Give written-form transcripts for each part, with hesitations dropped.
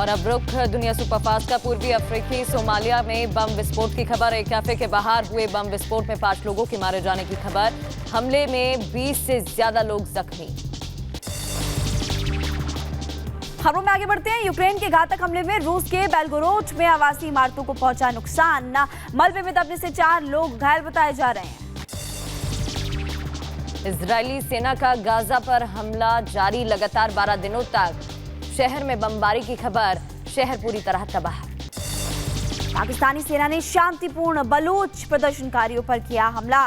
और अब रुख दुनिया सुपरफास्ट का पूर्वी अफ्रीकी सोमालिया में बम विस्फोट की खबर। एक कैफे के बाहर हुए बम विस्फोट में 5 लोगों के मारे जाने की खबर। हमले में 20 से ज्यादा लोग जख्मी। खबरों में आगे बढ़ते हैं। यूक्रेन के घातक हमले में रूस के बेलगोरोड में आवासीय इमारतों को पहुंचा नुकसान। मलबे में दबने से 4 लोग घायल बताए जा रहे हैं। इजरायली सेना का गाजा पर हमला जारी, लगातार 12 दिनों तक शहर में बमबारी की खबर। शहर पूरी तरह तबाह। पाकिस्तानी सेना ने शांतिपूर्ण बलूच प्रदर्शनकारियों पर किया हमला।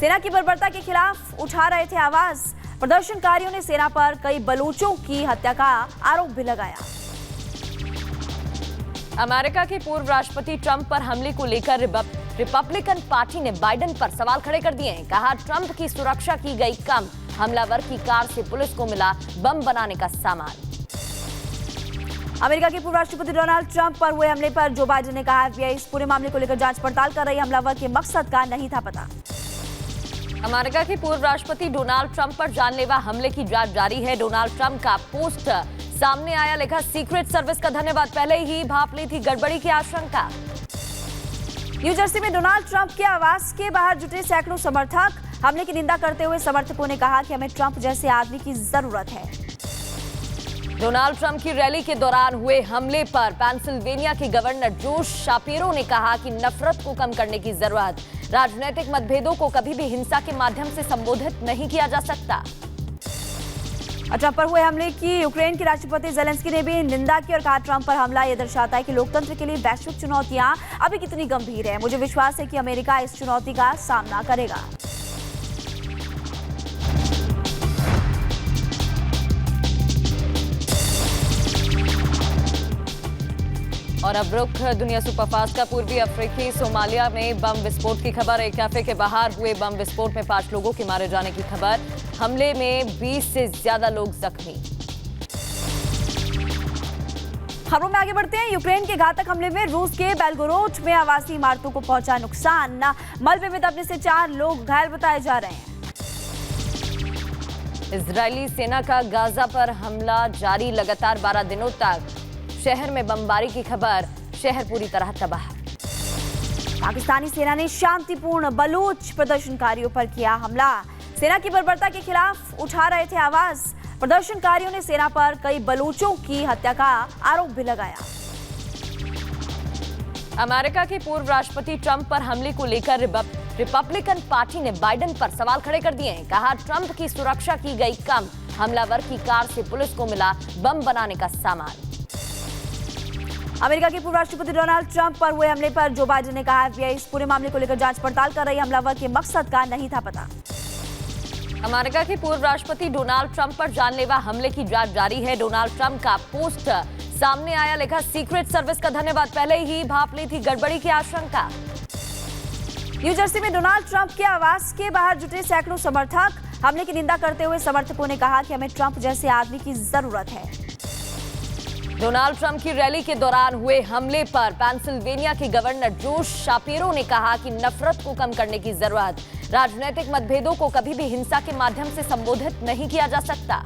सेना की बर्बरता के खिलाफ उठा रहे थे आवाज। प्रदर्शनकारियों ने सेना पर कई बलूचों की हत्या का आरोप भी लगाया। अमेरिका के पूर्व राष्ट्रपति ट्रंप पर हमले को लेकर रिपब्लिकन पार्टी ने बाइडेन पर सवाल खड़े कर दिए हैं। कहा, ट्रंप की सुरक्षा की गई कम, हमलावर की कार से पुलिस को मिला बम बनाने का सामान। अमेरिका के पूर्व राष्ट्रपति डोनाल्ड ट्रंप पर हुए हमले पर जो बाइडेन ने कहा, FBI इस पूरे मामले को लेकर जांच पड़ताल कर रही। हमलावर के मकसद का नहीं था पता। अमेरिका के पूर्व राष्ट्रपति डोनाल्ड ट्रंप पर जानलेवा हमले की जांच जारी है। डोनाल्ड ट्रंप का पोस्ट सामने आया, लिखा, सीक्रेट सर्विस का धन्यवाद, पहले ही भांप ली थी गड़बड़ी की आशंका। न्यू जर्सी में डोनाल्ड ट्रंप के आवास के बाहर जुटे सैकड़ों समर्थक। हमले की निंदा करते हुए समर्थकों ने कहा कि हमें ट्रंप जैसे आदमी की जरूरत है। डोनाल्ड ट्रंप की रैली के दौरान हुए हमले पर पेंसिल्वेनिया के गवर्नर जोश शापिरो ने कहा कि नफरत को कम करने की जरूरत। राजनीतिक मतभेदों को कभी भी हिंसा के माध्यम से संबोधित नहीं किया जा सकता। ट्रंप पर हुए हमले की यूक्रेन के राष्ट्रपति जेलेंस्की ने भी निंदा की और कहा, ट्रंप पर हमला यह दर्शाता है कि लोकतंत्र के लिए वैश्विक चुनौतियां अभी कितनी गंभीर है। मुझे विश्वास है कि अमेरिका इस चुनौती का सामना करेगा। और अब रुख दुनिया सुपरफास्ट का पूर्वी अफ्रीकी सोमालिया में बम विस्फोट की खबर। एक कैफे के बाहर हुए बम विस्फोट में 5 लोगों के मारे जाने की खबर। हमले में 20 से ज्यादा लोग जख्मी। खबरों में आगे बढ़ते हैं। यूक्रेन के घातक हमले में रूस के बेलगोरोड में आवासीय इमारतों को पहुंचा नुकसान। मलबे में दबने से 4 लोग घायल बताए जा रहे हैं। इजरायली सेना का गाजा पर हमला जारी, लगातार 12 दिनों तक शहर में बमबारी की खबर। शहर पूरी तरह तबाह। पाकिस्तानी सेना ने शांतिपूर्ण बलूच प्रदर्शनकारियों पर किया हमला। सेना की बर्बरता के खिलाफ उठा रहे थे आवाज। प्रदर्शनकारियों ने सेना पर कई बलूचों की हत्या का आरोप भी लगाया। अमेरिका के पूर्व राष्ट्रपति ट्रंप पर हमले को लेकर रिपब्लिकन पार्टी ने बाइडेन पर सवाल खड़े कर दिए हैं। कहा, ट्रंप की सुरक्षा की गई कम, हमलावर की कार से पुलिस को मिला बम बनाने का सामान। अमेरिका के पूर्व राष्ट्रपति डोनाल्ड ट्रंप पर हुए हमले पर जो बाइडेन ने कहा, FBI इस पूरे मामले को लेकर जांच पड़ताल कर रही। हमलावर के मकसद का नहीं था पता। अमेरिका के पूर्व राष्ट्रपति डोनाल्ड ट्रंप पर जानलेवा हमले की जांच जारी है। डोनाल्ड ट्रंप का पोस्ट सामने आया, लिखा, सीक्रेट सर्विस का धन्यवाद, पहले ही भांप ली थी गड़बड़ी की आशंका। न्यू जर्सी में डोनाल्ड ट्रंप के आवास के बाहर जुटे सैकड़ों समर्थक। हमले की निंदा करते हुए समर्थकों ने कहा कि हमें ट्रंप जैसे आदमी की जरूरत है। डोनाल्ड ट्रंप की रैली के दौरान हुए हमले पर पेंसिल्वेनिया के गवर्नर जोश शापिरो ने कहा कि नफरत को कम करने की जरूरत। राजनीतिक मतभेदों को कभी भी हिंसा के माध्यम से संबोधित नहीं किया जा सकता।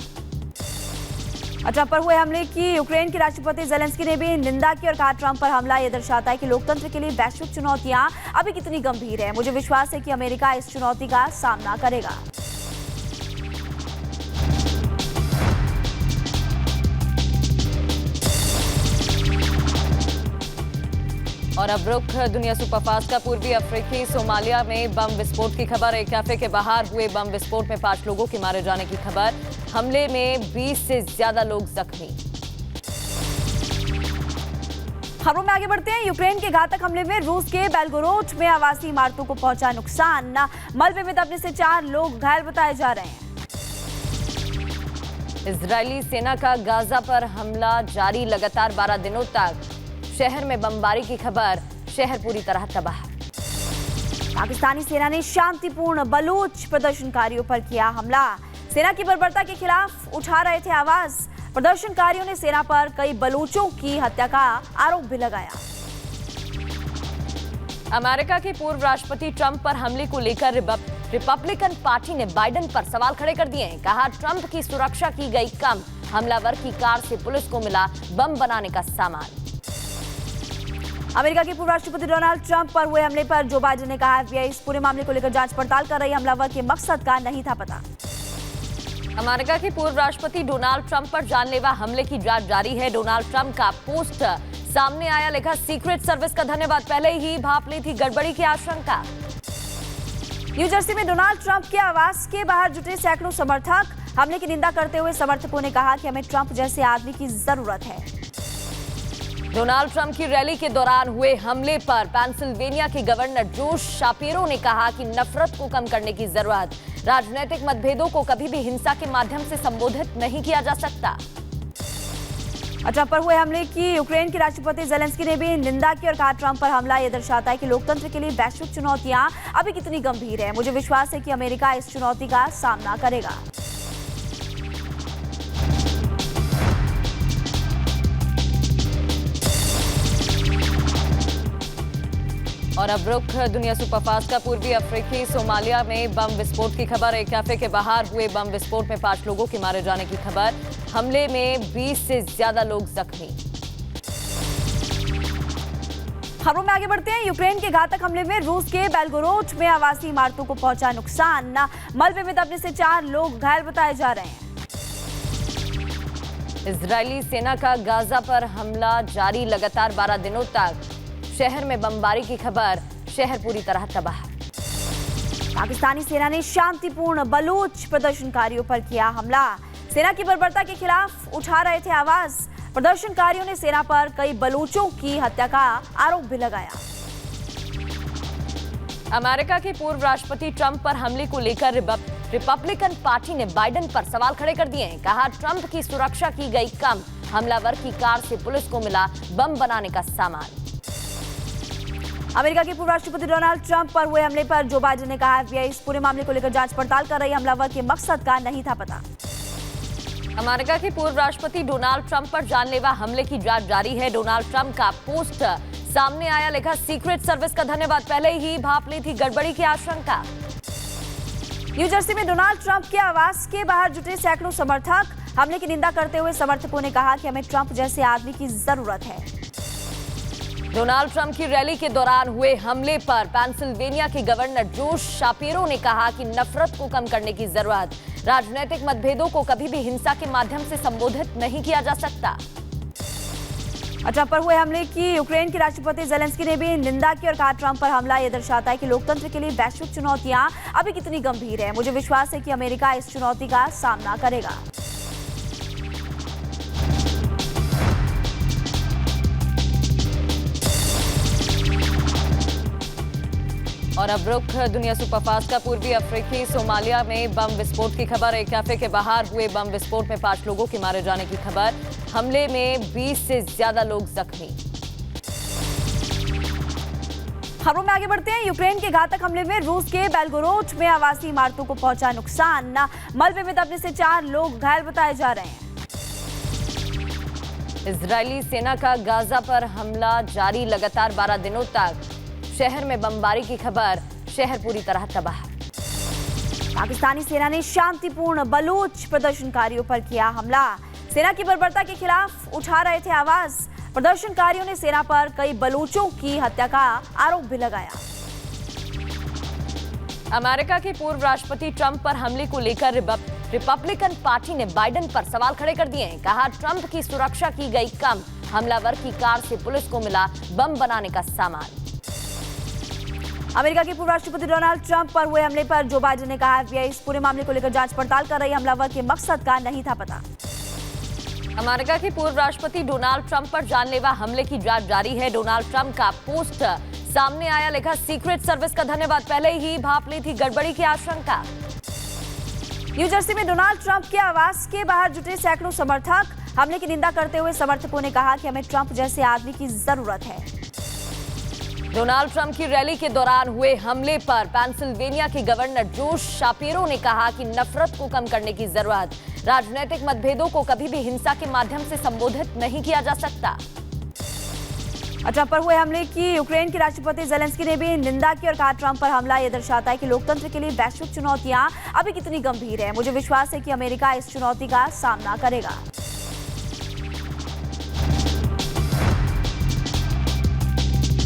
ट्रंप पर हुए हमले की यूक्रेन के राष्ट्रपति जेलेंस्की ने भी निंदा की और कहा, ट्रंप पर हमला यह दर्शाता है कि लोकतंत्र के लिए वैश्विक चुनौतियां अभी कितनी गंभीर है। मुझे विश्वास है कि अमेरिका इस चुनौती का सामना करेगा। और अब रुख दुनिया सुपरफास्ट का पूर्वी अफ्रीकी सोमालिया में बम विस्फोट की खबर। एक कैफे के बाहर हुए बम विस्फोट में 5 लोगों के मारे जाने की खबर। हमले में 20 से ज्यादा लोग जख्मी। खबरों में आगे बढ़ते हैं। यूक्रेन के घातक हमले में रूस के बेलगोरोड में आवासीय इमारतों को पहुंचा नुकसान। मलबे में दबने से 4 लोग घायल बताए जा रहे हैं। इजरायली सेना का गाजा पर हमला जारी, लगातार 12 दिनों तक शहर में बमबारी की खबर। शहर पूरी तरह तबाह। पाकिस्तानी सेना ने शांतिपूर्ण बलूच प्रदर्शनकारियों पर किया हमला। सेना की बर्बरता के खिलाफ उठा रहे थे आवाज। प्रदर्शनकारियों ने सेना पर कई बलूचों की हत्या का आरोप भी लगाया। अमेरिका के पूर्व राष्ट्रपति ट्रंप पर हमले को लेकर रिपब्लिकन पार्टी ने बाइडेन पर सवाल खड़े कर दिए हैं। कहा, ट्रंप की सुरक्षा की गई कम, हमलावर की कार से पुलिस को मिला बम बनाने का सामान। अमेरिका के पूर्व राष्ट्रपति डोनाल्ड ट्रंप पर हुए हमले पर जो बाइडेन ने कहा FBI इस पूरे मामले को लेकर जांच पड़ताल कर रही। हमलावर के मकसद का नहीं था पता। अमेरिका के पूर्व राष्ट्रपति डोनाल्ड ट्रंप पर जानलेवा हमले की जांच जारी है। डोनाल्ड ट्रंप का पोस्ट सामने आया, लिखा सीक्रेट सर्विस का धन्यवाद, पहले ही भांप ली थी गड़बड़ी की आशंका। न्यू जर्सी में डोनाल्ड ट्रंप के आवास के बाहर जुटे सैकड़ों समर्थक। हमले की निंदा करते हुए समर्थकों ने कहा कि हमें ट्रंप जैसे आदमी की जरूरत है। डोनाल्ड ट्रंप की रैली के दौरान हुए हमले पर पेंसिल्वेनिया के गवर्नर जोश शापिरो ने कहा कि नफरत को कम करने की जरूरत, राजनीतिक मतभेदों को कभी भी हिंसा के माध्यम से संबोधित नहीं किया जा सकता। ट्रंप पर हुए हमले की यूक्रेन के राष्ट्रपति जेलेंस्की ने भी निंदा की और कहा ट्रंप पर हमला यह दर्शाता है कि लोकतंत्र के लिए वैश्विक चुनौतियां अभी कितनी गंभीर है। मुझे विश्वास है कि अमेरिका इस चुनौती का सामना करेगा। और अब रुख दुनिया सुपरफास्ट का। पूर्वी अफ्रीकी सोमालिया में बम विस्फोट की खबर। एक कैफे के बाहर हुए बम विस्फोट में 5 लोगों के मारे जाने की खबर। हमले में 20 से ज्यादा लोग जख्मी। खबरों में आगे बढ़ते हैं। यूक्रेन के घातक हमले में रूस के बेलगोरोड में आवासीय इमारतों को पहुंचा नुकसान। मलबे में दबने से 4 लोग घायल बताए जा रहे हैं। इजरायली सेना का गाजा पर हमला जारी, लगातार 12 दिनों तक शहर में बमबारी की खबर। शहर पूरी तरह तबाह। पाकिस्तानी सेना ने शांतिपूर्ण बलूच प्रदर्शनकारियों पर किया हमला। सेना की बर्बरता के खिलाफ उठा रहे थे आवाज। प्रदर्शनकारियों ने सेना पर कई बलूचों की हत्या का आरोप भी लगाया। अमेरिका के पूर्व राष्ट्रपति ट्रंप पर हमले को लेकर रिपब्लिकन पार्टी ने बाइडेन पर सवाल खड़े कर दिए हैं। कहा ट्रंप की सुरक्षा की गई कम, हमलावर की कार से पुलिस को मिला बम बनाने का सामान। अमेरिका के पूर्व राष्ट्रपति डोनाल्ड ट्रंप पर हुए हमले पर जो बाइडेन ने कहा FBI इस पूरे मामले को लेकर जांच पड़ताल कर रही। हमलावर के मकसद का नहीं था पता। अमेरिका के पूर्व राष्ट्रपति डोनाल्ड ट्रंप पर जानलेवा हमले की जांच जारी है। डोनाल्ड ट्रंप का पोस्ट सामने आया, लिखा सीक्रेट सर्विस का धन्यवाद, पहले ही भांप ली थी गड़बड़ी की आशंका। न्यू जर्सी में डोनाल्ड ट्रंप के आवास के बाहर जुटे सैकड़ों समर्थक। हमले की निंदा करते हुए समर्थकों ने कहा कि हमें ट्रंप जैसे आदमी की जरूरत है। डोनाल्ड ट्रंप की रैली के दौरान हुए हमले पर पेंसिल्वेनिया के गवर्नर जोश शापिरो ने कहा कि नफरत को कम करने की जरूरत, राजनीतिक मतभेदों को कभी भी हिंसा के माध्यम से संबोधित नहीं किया जा सकता। ट्रंप पर हुए हमले की यूक्रेन के राष्ट्रपति जेलेंस्की ने भी निंदा की और कहा ट्रंप पर हमला यह दर्शाता है कि लोकतंत्र के लिए वैश्विक चुनौतियां अभी कितनी गंभीर है। मुझे विश्वास है कि अमेरिका इस चुनौती का सामना करेगा। और अब रुख दुनिया सुपरफास्ट का। पूर्वी अफ्रीकी सोमालिया में बम विस्फोट की खबर। एक कैफे के बाहर हुए बम विस्फोट में 5 लोगों के मारे जाने की खबर। हमले में 20 से ज्यादा लोग जख्मी। खबरों में आगे बढ़ते हैं। यूक्रेन के घातक हमले में रूस के बेलगोरोड में आवासीय इमारतों को पहुंचा नुकसान। मलबे में दबने से 4 लोग घायल बताए जा रहे हैं। इजरायली सेना का गाजा पर हमला जारी, लगातार 12 दिनों तक शहर में बमबारी की खबर। शहर पूरी तरह तबाह। पाकिस्तानी सेना ने शांतिपूर्ण बलूच प्रदर्शनकारियों पर किया हमला। सेना की बर्बरता के खिलाफ उठा रहे थे आवाज। प्रदर्शनकारियों ने सेना पर कई बलूचों की हत्या का आरोप भी लगाया। अमेरिका के पूर्व राष्ट्रपति ट्रंप पर हमले को लेकर रिपब्लिकन पार्टी ने बाइडेन पर सवाल खड़े कर दिए हैं। कहा ट्रंप की सुरक्षा की गई कम, हमलावर की कार से पुलिस को मिला बम बनाने का सामान। अमेरिका के पूर्व राष्ट्रपति डोनाल्ड ट्रंप पर हुए हमले पर जो बाइडेन ने कहा FBI इस पूरे मामले को लेकर जांच पड़ताल कर रही। हमलावर के मकसद का नहीं था पता। अमेरिका के पूर्व राष्ट्रपति डोनाल्ड ट्रंप पर जानलेवा हमले की जांच जारी है। डोनाल्ड ट्रंप का पोस्ट सामने आया, लिखा सीक्रेट सर्विस का धन्यवाद, पहले ही भांप ली थी गड़बड़ी की आशंका। न्यू जर्सी में डोनाल्ड ट्रंप के आवास के बाहर जुटे सैकड़ों समर्थक। हमले की निंदा करते हुए समर्थकों ने कहा कि हमें ट्रंप जैसे आदमी की जरूरत है। डोनाल्ड ट्रंप की रैली के दौरान हुए हमले पर पेंसिल्वेनिया के गवर्नर जोश शापिरो ने कहा कि नफरत को कम करने की जरूरत, राजनीतिक मतभेदों को कभी भी हिंसा के माध्यम से संबोधित नहीं किया जा सकता। ट्रंप पर हुए हमले की यूक्रेन के राष्ट्रपति जेलेंस्की ने भी निंदा की और कहा ट्रंप पर हमला यह दर्शाता है कि लोकतंत्र के लिए वैश्विक चुनौतियां अभी कितनी गंभीर है। मुझे विश्वास है कि अमेरिका इस चुनौती का सामना करेगा।